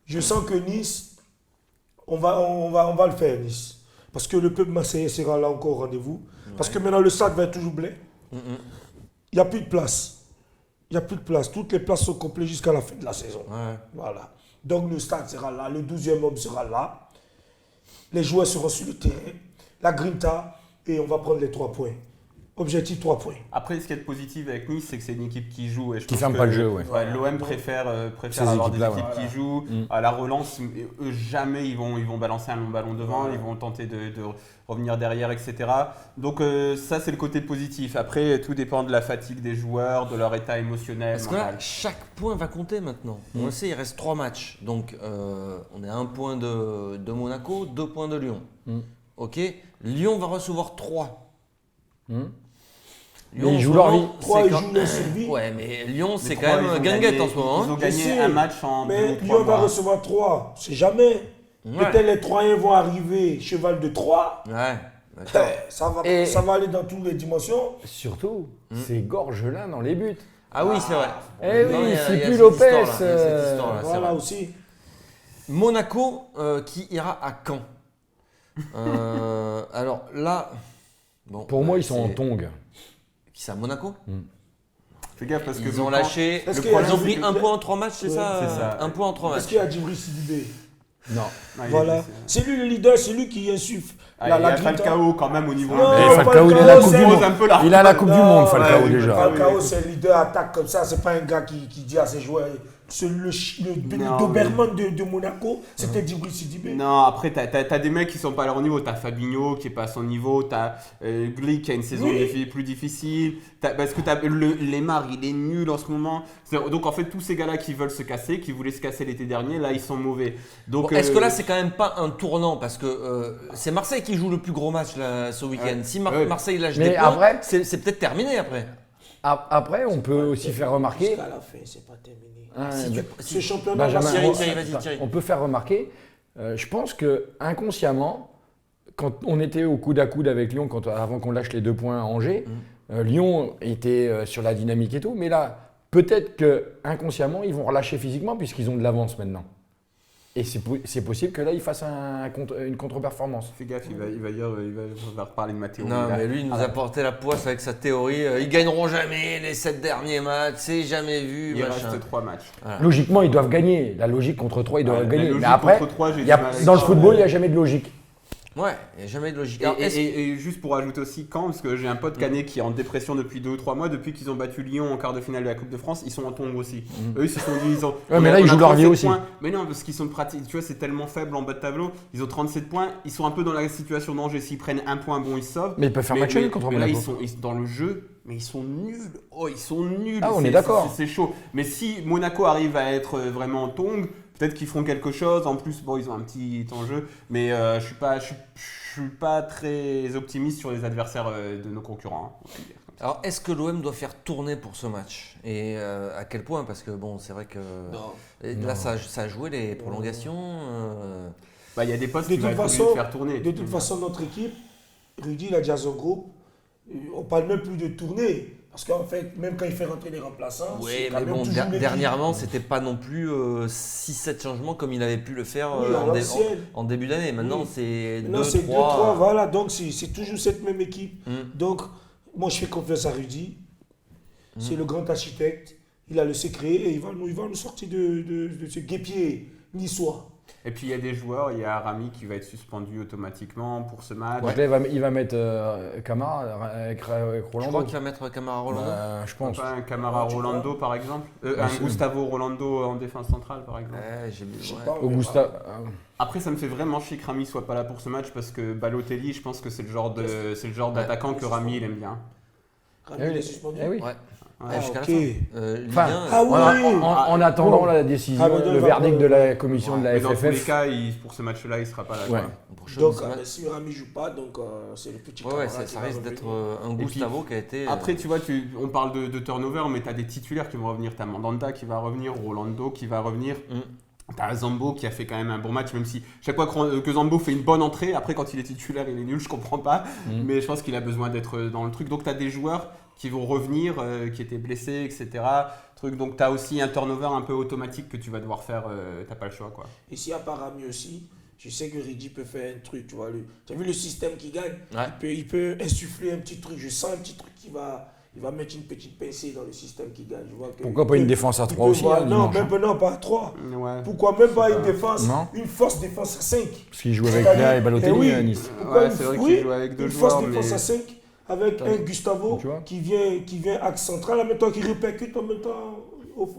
B: je sens que Nice, on va le faire, Nice. Parce que le peuple marseillais sera là encore au rendez-vous. Parce que maintenant, le stade va être toujours plein. Il n'y a plus de place. Il n'y a plus de place. Toutes les places sont complètes jusqu'à la fin de la saison.
A: Ouais.
B: Voilà. Donc le stade sera là, le 12e homme sera là. Les joueurs seront sur le terrain. La grinta et on va prendre les 3 points. Objectif 3 points.
D: Après, ce qui est positif avec Nice, c'est que c'est une équipe qui joue. Et je
C: Qui
D: trouve
C: ferme
D: que
C: pas le jeu, ouais.
D: L'OM préfère
C: Ces
D: avoir des
C: équipes-là,
D: équipes
B: ouais.
D: qui jouent. À la relance, eux, jamais ils vont balancer un long ballon devant,
B: Ouais.
D: ils vont tenter de revenir derrière, etc. Donc ça, c'est le côté positif. Après, tout dépend de la fatigue des joueurs, de leur état émotionnel.
A: Parce que là,
D: mental.
A: chaque point va compter maintenant. On le sait, il reste 3 matchs. Donc, on est à 1 point de Monaco, 2 points de Lyon. Ok. Lyon va recevoir 3.
C: Mais ils jouent leur vie.
B: 3
A: c'est
B: ils
A: quand-
B: jouent leur survie.
A: Ouais, mais Lyon, c'est
D: Les
A: quand
D: trois,
A: même
D: ils ont
A: guinguette
D: gagné-
A: en ce moment.
D: Ils ont
A: hein.
D: gagné
B: Je sais,
D: un match en 2
B: Mais
D: ou 3
B: Lyon va
D: mois.
B: recevoir 3. C'est jamais.
A: Ouais.
B: Peut-être les Troyens vont arriver, cheval de 3.
A: Ouais. D'accord.
C: Et-
B: Ça va aller dans toutes les dimensions.
C: Surtout, c'est Gorgelin dans les buts.
A: Ah oui, c'est vrai.
C: Eh
A: Non,
C: oui,
A: il y a-
C: c'est
A: il y a
C: plus
A: cette
C: Lopez.
A: histoire-là, il y a cette histoire-là, c'est
B: Voilà
A: vrai.
B: aussi.
A: Monaco qui ira à Caen. Alors là, bon,
C: Pour moi, ils sont en
A: c'est-
C: tongue.
A: Qui c'est à Monaco?
D: Fais gaffe parce que
A: Ils ont
D: quand-
A: lâché.
B: Est-ce
A: Le
B: qu'il y a
A: problème, ils ont
B: Djibril-
A: pris 1 point en 3 matchs, c'est
B: Ouais,
A: ça?
D: c'est ça.
A: 1 point en 3
B: Est-ce
A: matchs.
B: qu'il y a Djibril Sidibé?
C: Non.
D: Ah, il est
B: Voilà.
D: blessé.
B: C'est lui le leader, c'est lui qui insuffle.
D: Ah, il y a
B: grinta.
D: Falcao quand même au niveau.
B: Non,
C: Mais
B: pas
C: Falcao, il
B: le
C: a la
B: Falcao,
C: Coupe du
B: c'est-
C: Monde.
D: un peu la-
C: Il a la Coupe du
B: Non,
C: Monde, Falcao,
D: ouais,
C: déjà.
B: Falcao, c'est un leader attaque comme ça. C'est pas un gars qui dit à ses joueurs. C'est le
D: Non,
B: Doberman de Monaco, c'était Djibril Sidibé.
D: Non, après, t'as des mecs qui sont pas à leur niveau. T'as Fabinho qui est pas à son niveau. T'as Glick qui a une saison
B: Oui.
D: plus difficile. Parce que Lemar, il est nul en ce moment. Donc en fait, tous ces gars-là qui veulent se casser, qui voulaient se casser l'été dernier, là, ils sont mauvais. Donc,
A: Bon, est-ce que là, c'est quand même pas un tournant? Parce que c'est Marseille qui joue le plus gros match là, ce week-end. Si
D: Ouais.
A: Marseille lâche
C: Mais
A: des points,
C: après-
A: c'est peut-être terminé après.
C: Après, on peut aussi faire remarquer.
B: Jusqu'à la fin, c'est pas terminé.
A: Si tu-
B: Ce championnat
C: Benjamin,
B: va
A: Thierry,
C: on-
A: Thierry, vas-y, Thierry.
C: On peut faire remarquer, je pense que inconsciemment, quand on était au coude à coude avec Lyon, avant qu'on lâche les 2 points à Angers, Lyon était sur la dynamique et tout, mais là, peut-être que inconsciemment, ils vont relâcher physiquement puisqu'ils ont de l'avance maintenant. Et c'est possible que là, ils fassent une contre-performance.
D: Fais gaffe, il va reparler de Matteo.
A: Non,
D: Là.
A: mais lui, il nous a porté la poisse avec sa théorie. Ils gagneront jamais les 7 derniers matchs, c'est jamais vu.
D: Il
A: machin.
D: reste 3 matchs.
C: Logiquement, ils doivent gagner. La logique contre 3, ils doivent
D: La
C: gagner.
D: logique
C: Mais après,
D: contre 3, j'ai
C: il y a-
D: du mal avec
C: dans le
D: ça.
C: football, il n'y a jamais de logique.
A: Ouais, il n'y a jamais de logique. Alors, est-ce-
D: Et juste pour ajouter aussi Caen, parce que j'ai un pote canet qui est en dépression depuis 2 ou 3 mois, depuis qu'ils ont battu Lyon en quart de finale de la Coupe de France, ils sont en tombe aussi. Eux, ils se sont dit, ils ont.
C: Ouais, mais là, ils jouent leur vie
D: 37
C: aussi.
D: points. Mais non, parce qu'ils sont pratiques, tu vois, c'est tellement faible en bas de tableau. Ils ont 37 points, ils sont un peu dans la situation d'Angers. S'ils prennent un point, bon, ils se sauvent.
C: Mais ils peuvent faire match nul contre
D: mais là,
C: Monaco.
D: ils sont dans le jeu, mais ils sont nuls. Oh, ils sont nuls.
C: Ah, on est
D: C'est-
C: d'accord.
D: C'est chaud. Mais si Monaco arrive à être vraiment en tongue, peut-être qu'ils feront quelque chose. En plus, bon, ils ont un petit enjeu, mais je suis pas très optimiste sur les adversaires de nos concurrents. Hein.
A: Alors, est-ce que l'OM doit faire tourner pour ce match? Et à quel point? Parce que bon, c'est vrai que là, ça a joué les prolongations.
D: Il y a des postes
B: De
D: qui vont
B: toute
D: être obligés
B: façon,
D: de faire tourner.
B: de toute façon, notre équipe, Rudy l'a dit à son groupe, on parle même plus de tournée. Parce qu'en fait, même quand il fait rentrer les remplaçants,
A: Oui,
B: c'est quand
A: mais
B: même
A: bon,
B: toujours l'équipe.
A: dernièrement, c'était pas non plus 6-7 changements comme il avait pu le faire
B: Oui, à l'ancienne.
A: en début d'année. Maintenant,
B: Oui.
A: c'est
B: Non,
A: 2,
B: c'est
A: 3.
B: 2-3, voilà. Donc, c'est toujours cette même équipe.
A: Mm.
B: Donc, moi, je fais confiance à Rudy. C'est le grand architecte. Il a le secret et il va nous sortir de ce guépier niçois.
D: Et puis il y a des joueurs, il y a Rami qui va être suspendu automatiquement pour ce match.
C: Donc là, il va mettre Camara avec
A: Je
C: Rolando.
A: crois qu'il va mettre Camara Rolando.
C: Je pense.
D: Pas un Camara
B: tu
D: Rolando par exemple, un Gustavo Rolando en défense centrale par exemple.
A: Ouais, j'ai
B: Je sais
A: ouais.
B: pas, on
C: Augusta.
B: verra.
D: Après ça me fait vraiment chier que Rami soit pas là pour ce match parce que Balotelli, je pense que c'est le genre d'attaquant que Rami il aime bien.
B: Rami,
C: Eh
B: il
C: oui.
B: est suspendu.
C: Eh oui.
A: Ouais.
D: Ouais.
A: Ouais, jusqu'à
B: ok.
A: la fin. Ligue
C: Enfin,
A: 1,
B: ah oui.
C: En attendant la décision,
B: Ah, mais
C: le
B: donc,
C: verdict de la commission de la
D: Mais dans tous les
C: FFF.
D: cas, pour ce match-là, il sera pas là.
C: Ouais.
D: quoi.
A: pour chaud,
B: Donc,
A: ce match.
B: si Rami joue pas, donc c'est le petit
A: Ouais,
B: camarade
A: ça
B: qui va
A: risque
B: revenir.
A: d'être un
D: puis,
A: Gustavo qui a été.
D: Après, tu vois, on parle de turnover, mais tu as des titulaires qui vont revenir. Tu as Mandanda qui va revenir, Rolando qui va revenir. T'as Zambo qui a fait quand même un bon match, même si chaque fois que Zambo fait une bonne entrée, après quand il est titulaire, il est nul, je comprends pas. Mais je pense qu'il a besoin d'être dans le truc. Donc tu as des joueurs qui vont revenir, qui étaient blessés, etc. Donc tu as aussi un turnover un peu automatique que tu vas devoir faire, t'as pas le choix. Quoi.
B: Et s'il n'y a pas Rami aussi, je sais que Rudy peut faire un truc, tu vois. Tu as vu le système qui gagne?
A: Ouais.
B: Il peut insuffler un petit truc. Je sens un petit truc il va mettre une petite pincée dans le système qui gagne. Je vois que
C: Pourquoi pas une défense à
B: il
C: 3
B: peut
C: aussi
B: voir-
C: hein,
B: Non,
C: dimanche,
B: même non, pas à 3.
D: Ouais.
B: Pourquoi même pas
D: C'est
B: une
D: pas-
B: défense,
C: Non.
B: une force défense à 5?
C: Parce qu'il joue avec
B: C'est-à-dire-
C: Léa et Balotelli
B: Eh oui.
C: à Nice.
B: Pourquoi
D: Ouais,
B: une-
D: c'est vrai
B: oui,
D: qu'il joue avec deux
B: une
D: joueurs,
B: force défense
D: mais-
B: à 5 avec un Gustavo
C: Tu vois
B: qui vient axe central, en même temps qui répercute, en même temps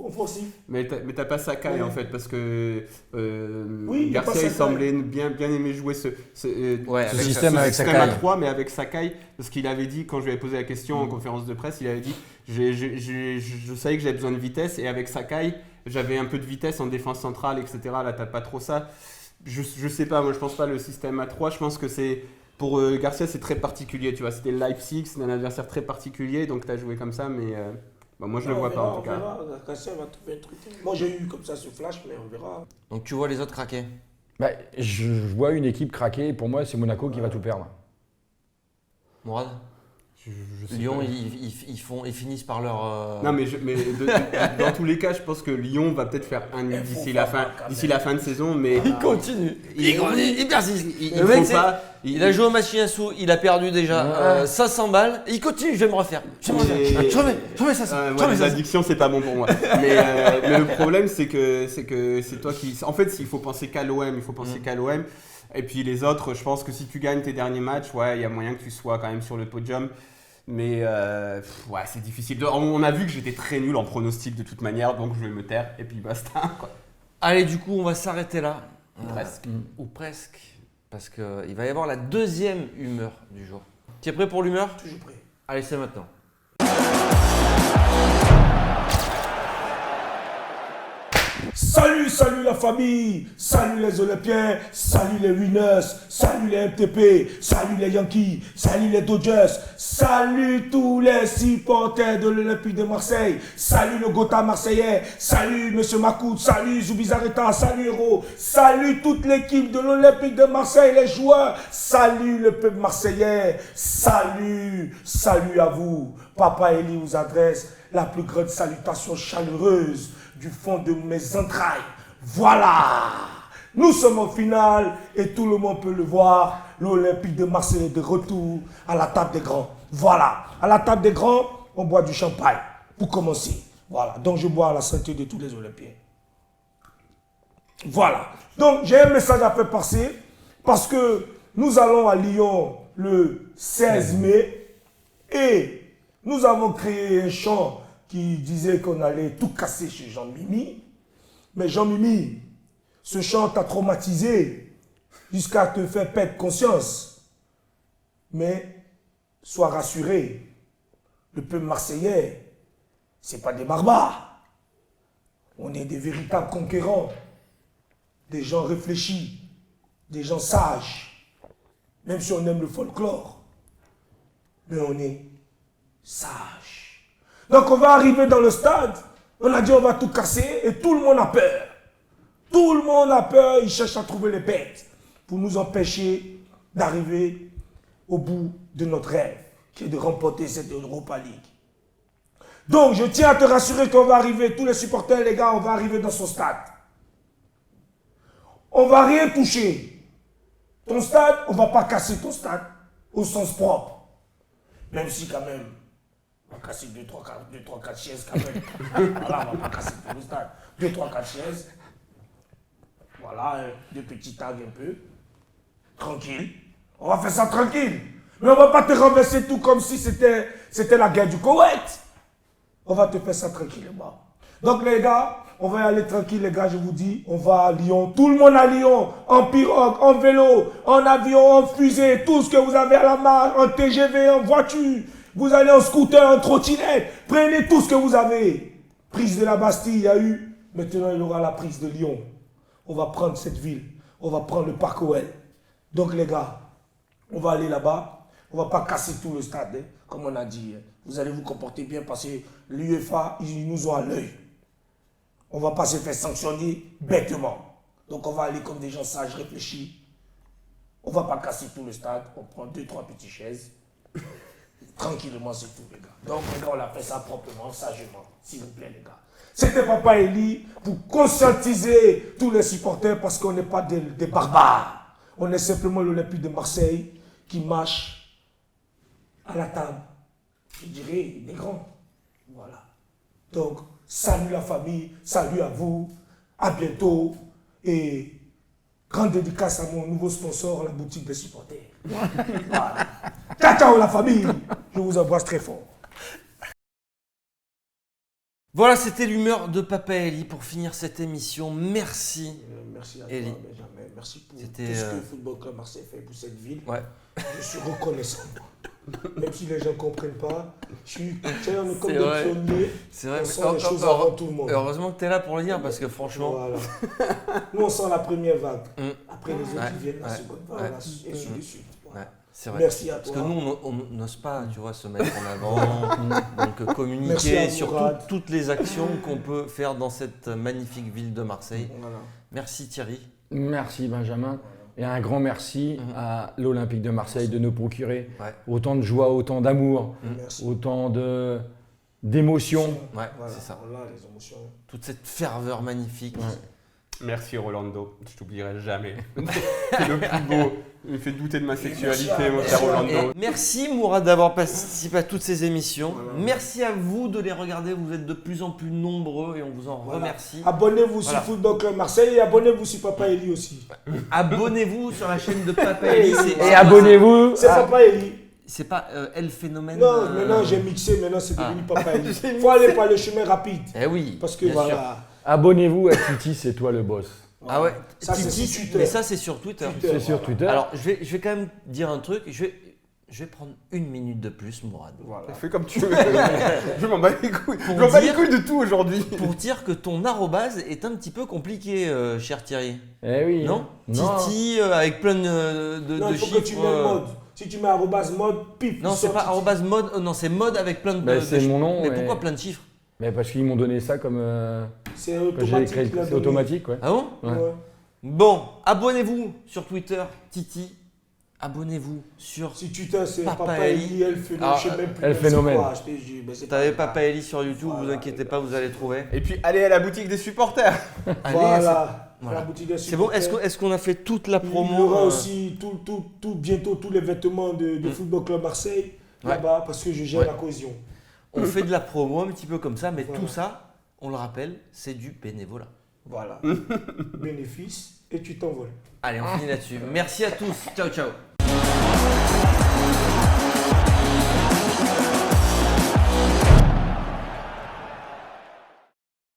B: offensif.
D: Mais t'as pas Sakai
B: Ouais.
D: en fait, parce que
B: Oui, il y a pas
D: Garcia il
B: Sakai.
D: semblait bien aimer jouer ce
A: Ouais,
C: Ce
A: avec
C: système avec
D: système à
C: Sakai.
D: 3, mais avec Sakai, parce qu'il avait dit, quand je lui avais posé la question en conférence de presse, il avait dit je savais que j'avais besoin de vitesse, et avec Sakai, j'avais un peu de vitesse en défense centrale, etc. Là, t'as pas trop ça. Je sais pas, moi je pense pas le système à 3, je pense que c'est. Pour Garcia, c'est très particulier, tu vois. C'était Leipzig, c'est un adversaire très particulier, donc tu as joué comme ça, mais moi je le vois pas en tout cas.
B: On verra, Garcia va trouver un truc. Moi j'ai eu comme ça ce flash, mais on verra.
A: Donc tu vois les autres craquer.
C: Bah, je vois une équipe craquer. Pour moi, c'est Monaco qui va tout perdre.
A: Mourad,
D: Je sais
A: Lyon,
D: pas.
A: ils finissent par leur.
D: Non, mais, dans tous les cas, je pense que Lyon va peut-être faire un nul d'ici la fin de saison, mais
A: Il continue. Il persiste.
D: il
A: Le mec,
D: faut pas.
A: il a joué au machine à sous, il a perdu déjà 500 balles. Et il continue, je vais me refaire. Je remets ça.
D: Moi, les addictions, c'est pas bon pour moi. mais le problème, c'est que c'est toi qui. En fait, il faut penser qu'à l'OM. Il faut penser qu'à l'OM. Et puis les autres, je pense que si tu gagnes tes derniers matchs, ouais, il y a moyen que tu sois quand même sur le podium. Mais ouais, c'est difficile. On a vu que j'étais très nul en pronostic de toute manière, donc je vais me taire et puis basta. Quoi.
A: Allez, du coup, on va s'arrêter là.
D: Presque.
A: Ou presque. Parce qu'il va y avoir la deuxième humeur du jour. Tu es prêt pour l'humeur?
B: Toujours prêt.
A: Allez, c'est maintenant.
B: Salut la famille, salut les Olympiens, salut les Winners, salut les MTP, salut les Yankees, salut les Dodgers, salut tous les supporters de l'Olympique de Marseille, salut le Gotha marseillais, salut Monsieur Makout, salut Zoubizarreta, salut Héros, salut toute l'équipe de l'Olympique de Marseille, les joueurs, salut le peuple marseillais, salut à vous. Papa Eli vous adresse la plus grande salutation chaleureuse du fond de mes entrailles. Voilà! Nous sommes en finale et tout le monde peut le voir. L'Olympique de Marseille est de retour à la table des grands. Voilà. À la table des grands, on boit du champagne pour commencer. Voilà. Donc je bois à la santé de tous les Olympiens. Voilà. Donc j'ai un message à faire passer parce que nous allons à Lyon le 16 mai et nous avons créé un chant qui disait qu'on allait tout casser chez Jean-Mimi. Mais Jean-Mimi, ce chant t'a traumatisé jusqu'à te faire perdre conscience. Mais sois rassuré, le peuple marseillais, ce n'est pas des barbares. On est des véritables conquérants, des gens réfléchis, des gens sages, même si on aime le folklore. Mais on est sage. Donc on va arriver dans le stade, on a dit on va tout casser et tout le monde a peur. Tout le monde a peur, ils cherchent à trouver les bêtes pour nous empêcher d'arriver au bout de notre rêve, qui est de remporter cette Europa League. Donc je tiens à te rassurer qu'on va arriver, tous les supporters les gars, on va arriver dans son stade. On va rien toucher. Ton stade, on va pas casser ton stade au sens propre. Même si quand même, on va casser 2, 3, 4 chaises quand même. Voilà, on va pas casser tout le stade. 2, 3, 4 chaises. Voilà, 2 petits tags un peu. Tranquille. On va faire ça tranquille. Mais on va pas te renverser tout comme si c'était la guerre du Koweït. On va te faire ça tranquillement. Donc les gars, on va y aller tranquille les gars, je vous dis. On va à Lyon. Tout le monde à Lyon. En pirogue, en vélo, en avion, en fusée. Tout ce que vous avez à la marche, en TGV, en voiture. Vous allez en scooter, en trottinette. Prenez tout ce que vous avez. Prise de la Bastille, il y a eu. Maintenant, il y aura la prise de Lyon. On va prendre cette ville. On va prendre le Parc OL. Donc les gars, on va aller là-bas. On ne va pas casser tout le stade, hein, comme on a dit. Vous allez vous comporter bien parce que l'UEFA, ils nous ont à l'œil. On ne va pas se faire sanctionner bêtement. Donc on va aller comme des gens sages, réfléchis. On ne va pas casser tout le stade. On prend 2, 3 petites chaises. Tranquillement, c'est tout, les gars. Donc les gars, on a fait ça proprement, sagement. S'il vous plaît, les gars. C'était Papa Eli pour conscientiser tous les supporters parce qu'on n'est pas des barbares. On est simplement l'Olympique de Marseille qui marche à la table, je dirais, des grands. Voilà. Donc, salut la famille, salut à vous, à bientôt. Et grande dédicace à mon nouveau sponsor, la boutique des supporters. Voilà. Ciao, ciao la famille. Je vous embrasse très fort.
A: Voilà, c'était l'humeur de Papa Eli pour finir cette émission. Merci.
B: Merci à
A: Eli.
B: toi, Benjamin. Merci pour tout
A: C'était,
B: ce que le Football Club Marseille fait pour cette ville.
A: Ouais.
B: Je suis reconnaissant. Même si les gens ne comprennent pas, je suis on est comme
A: C'est
B: des
A: vrai.
B: pionniers.
A: C'est vrai,
B: On
A: mais
B: sent les choses avant tout le monde.
A: heureusement que tu es là pour le dire parce que franchement.
B: Voilà. Nous, on sent la première vague.
A: Mm.
B: Après, les autres,
A: Ouais,
B: ils viennent la
A: ouais,
B: seconde vague,
A: ouais.
B: et ainsi de suite. Voilà.
A: Ouais, c'est vrai.
B: Merci à
A: Parce
B: toi.
A: que nous, on n'ose pas, tu vois, se mettre en avant, donc
B: Merci
A: communiquer
B: à
A: sur
B: Mourad.
A: toutes les actions qu'on peut faire dans cette magnifique ville de Marseille.
B: Voilà.
A: Merci Thierry.
C: Merci Benjamin. Et un grand merci à l'Olympique de Marseille de nous procurer
A: Ouais.
C: autant de joie, autant d'amour,
B: Merci.
C: autant d'émotions.
A: Ouais,
B: Voilà,
A: c'est ça.
B: on a les émotions.
A: Toute cette ferveur magnifique.
D: Merci Rolando, je t'oublierai jamais. C'est le plus beau. Il me fait douter de ma sexualité, mon cher
B: Merci.
D: Rolando.
A: Et merci Mourad d'avoir participé à toutes ces émissions.
B: Voilà.
A: Merci à vous de les regarder. Vous êtes de plus en plus nombreux et on vous en
B: Voilà.
A: remercie.
B: Abonnez-vous
A: Voilà.
B: sur Football Club Marseille et abonnez-vous sur Papa Eli aussi.
A: Abonnez-vous sur la chaîne de Papa Eli.
C: Et abonnez-vous.
B: C'est Papa Eli.
A: C'est pas El Phénomène.
B: Non, maintenant j'ai mixé, maintenant c'est devenu Papa Eli.
D: J'ai
B: Il faut aller par le chemin rapide.
A: Eh oui.
B: Parce que
A: bien sûr.
B: voilà.
C: Abonnez-vous à Titi, c'est toi le boss.
A: Ah ouais.
B: Ça, c'est
A: Titi,
B: sur Twitter.
A: mais ça c'est sur Twitter.
B: Twitter.
C: C'est sur Twitter.
A: Alors je vais quand même dire un truc. Je vais prendre 1 minute de plus, Mourad.
B: Voilà.
D: Fais comme tu veux. Je m'en bats les couilles.
A: Pour
D: Je m'en bats les
A: dire-
D: couilles de tout aujourd'hui.
A: Pour dire que ton arrobase est un petit peu compliqué, cher Thierry.
C: Eh oui.
A: Non,
C: Non.
A: Titi avec plein de
B: Non, il faut
A: chiffres.
B: que tu mets mode. Si tu mets arrobase mode, pif.
A: Non,
B: il
A: c'est
B: sort
A: pas
B: Titi.
A: arrobase mode. Non, c'est mode avec plein de.
C: Bah, c'est
A: chiffres.
C: mon nom,
A: Mais
C: ouais.
A: pourquoi plein de chiffres?
C: Mais parce qu'ils m'ont donné ça comme.
B: C'est
C: Quand j'ai
B: automatique.
C: écrit,
B: il a
C: c'est
B: donné.
C: automatique, ouais.
A: Ah bon?
C: Ouais.
B: Ouais.
A: Bon, abonnez-vous sur Twitter, Titi. Abonnez-vous sur.
B: Si Twitter, c'est
A: Papa
B: Papa
A: Eli.
B: Eli, elle fait
A: Ah,
B: je sais même plus
C: El
B: même c'est
C: Phénomène.
B: quoi, je te jure, mais c'est
A: T'avais
B: pas-
A: Papa Eli sur YouTube, vous
B: Voilà.
A: inquiétez pas, vous allez trouver.
D: Et puis allez à la boutique des supporters.
A: Allez,
B: Voilà.
A: voilà.
B: La boutique des
A: c'est bon.
B: supporters.
A: Est-ce qu'on a fait toute la
B: Il y
A: promo?
B: aura aussi bientôt tous les vêtements de Football Club Marseille
A: Ouais.
B: là-bas parce que je gère
A: Ouais.
B: la cohésion.
A: On fait de la promo un petit peu comme ça, mais
B: Voilà.
A: tout ça, on le rappelle, c'est du bénévolat.
B: Voilà. Bénéfice et tu t'envoles.
A: Allez, on finit là-dessus. Merci à tous. Ciao, ciao.